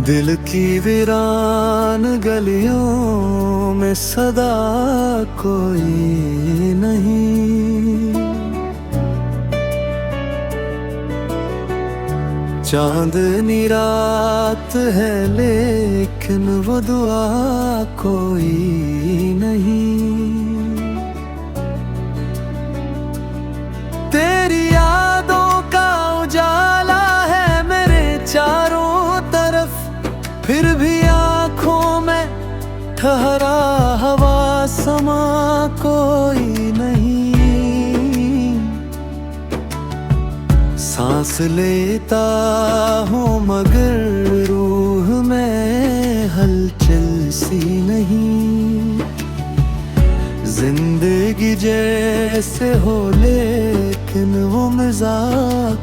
दिल की वीरान गलियों में सदा कोई नहीं। चांदनी रात है लेकिन वो दुआ कोई नहीं। तेरी यादों का उजाला है मेरे चारों तरफ, फिर भी आँखों में ठहरा हवा समा कोई नहीं। सांस लेता हूँ मगर रूह में हलचल सी नहीं। जिंदगी जैसे हो लेकिन वो मजा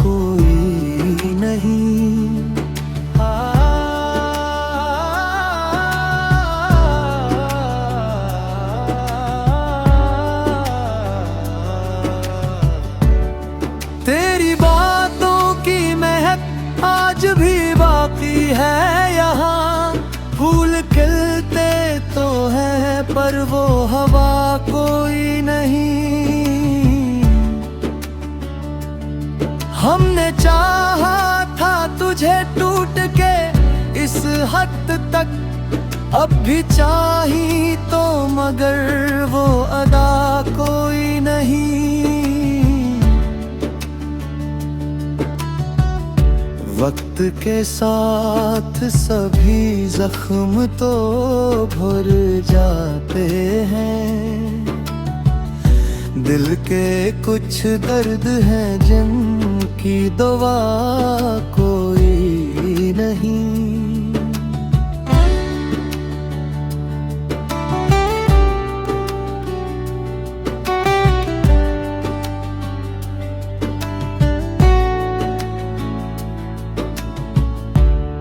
कोई नहीं। तेरी बातों की महक आज भी बाकी है यहाँ। फूल खिलते तो है पर वो हवा कोई नहीं। हमने चाहा था तुझे टूट के इस हद तक, अब भी चाही तो मगर वो अदा कोई नहीं। वक्त के साथ सभी जख्म तो भर जाते हैं। दिल के कुछ दर्द हैं जिनकी दवा कोई नहीं।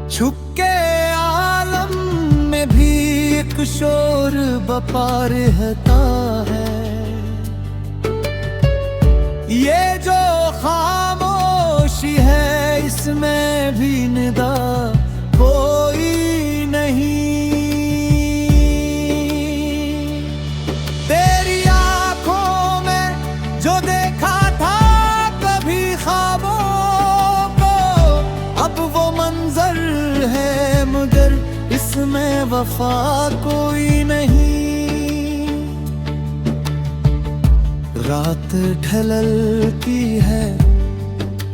छुप के आलम में भी एक शोर बपा रहता है। ये जो खामोशी है इसमें भी निदा कोई नहीं। तेरी आंखों में जो देखा था कभी ख्वाबों को, अब वो मंजर है मगर इसमें वफा कोई नहीं। रात ढलती है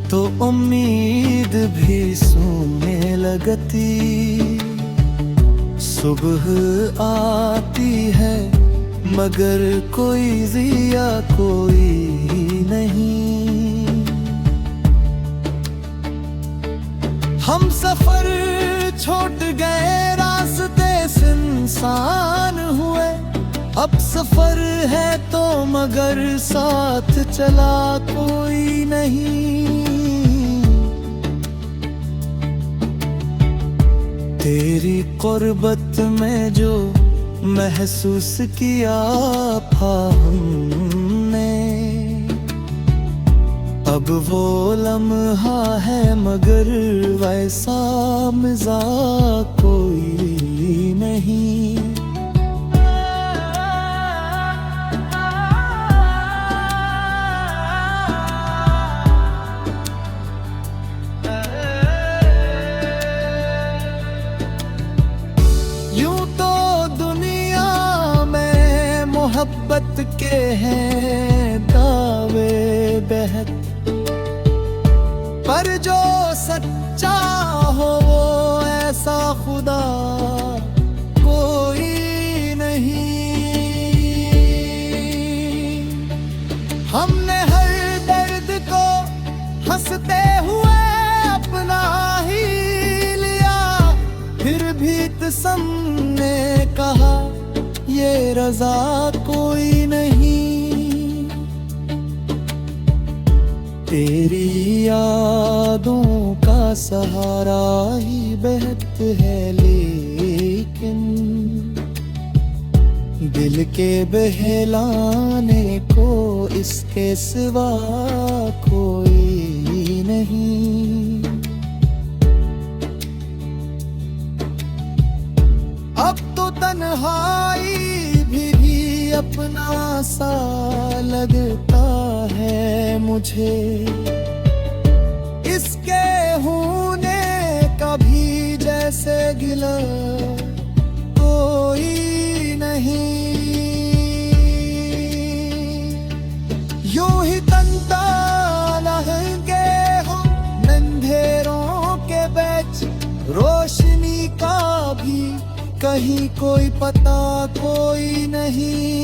तो उम्मीद भी सोने लगती। सुबह आती है मगर कोई जिया कोई नहीं। हम सफर छोड़ गए रास्ते सुनसान हुए। अब सफर है तो मगर साथ चला कोई नहीं। तेरी कुर्बत में जो महसूस किया था हमने, अब वो लम्हा है मगर वैसा मजा कोई नहीं। यूं तो दुनिया में मोहब्बत के हैं दावे बहक, पर जो सच्चा हो वो ऐसा खुदा कोई नहीं। हमने हर दर्द को हंसते हुए अपना ही लिया, फिर भी कसम ने कहा ये रजा कोई नहीं। तेरी यादों का सहारा ही बहत है लेकिन दिल के बहलाने को इसके सिवा कोई नहीं। अब तो तन्हाई भी अपना सा लगता है मुझे। इसके होने का भी जैसे गिला कोई नहीं। यूं ही तनता लहंगे हो अंधेरों के बीच, रोशनी का भी कहीं कोई पता कोई नहीं।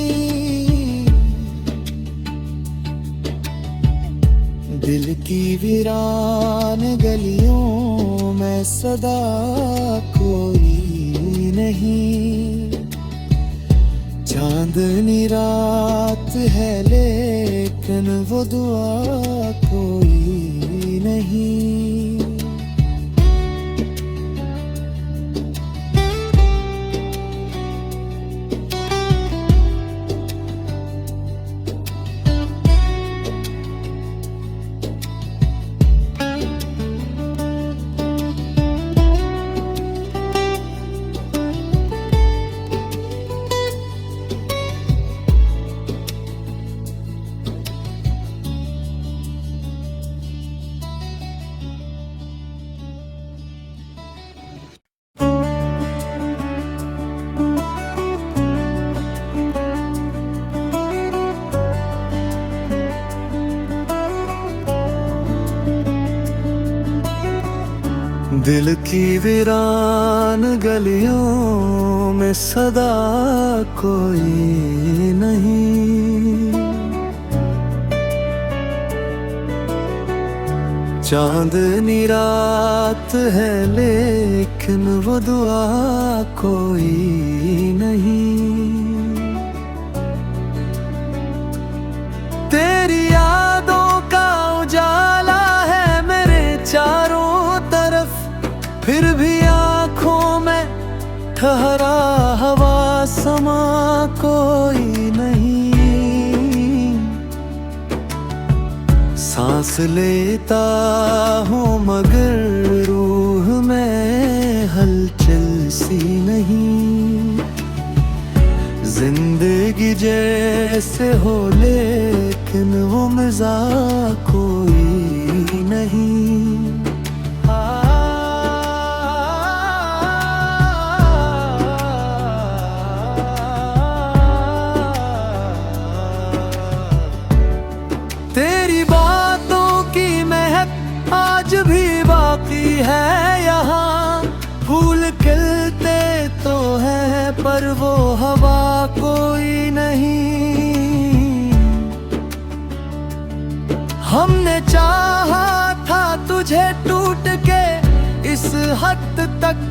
दिल की वीरान गलियों में सदा कोई नहीं। चांदनी रात है लेकिन वो दुआ कोई नहीं। दिल की वीरान गलियों में सदा कोई नहीं। चांदनी रात है लेकिन वो दुआ कोई नहीं। तेरी यादों का उजाला है मेरे चारों तरफ, फिर भी आँखों में ठहरा हवा समा कोई नहीं। सांस लेता हूँ मगर रूह में हलचल सी नहीं। जिंदगी जैसे हो लेकिन वो मजा कोई नहीं। तेरी बातों की महक आज भी बाकी है यहाँ। फूल खिलते तो है पर वो हवा कोई नहीं। हमने चाहा था तुझे टूट के इस हद तक,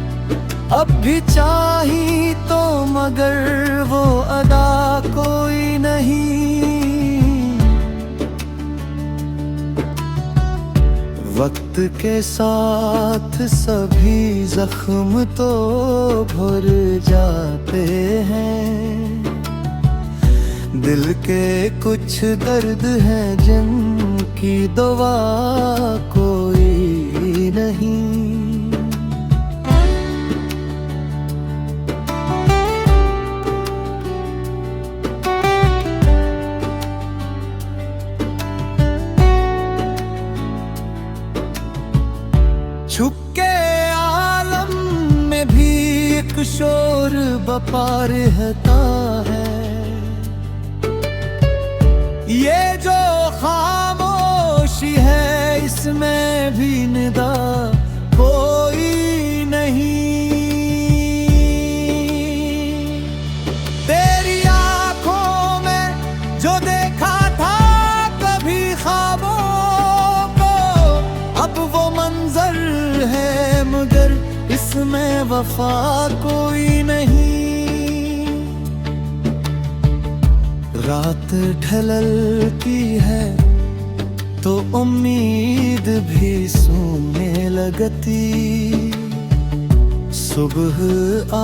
अब भी चाही तो मगर वो अदा कोई नहीं। वक्त के साथ सभी जख्म तो भर जाते हैं। दिल के कुछ दर्द हैं जिनकी दवा कोई नहीं। छुप के आलम में भी एक शोर बपा रहता है। ये जो खामोशी है इसमें भी निदा कोई नहीं। तेरी आंखों में जो देखा था कभी ख्वाबों को, अब वो मंजर है मगर इसमें वफा कोई नहीं। रात ढलती है तो उम्मीद भी सोने लगती। सुबह आ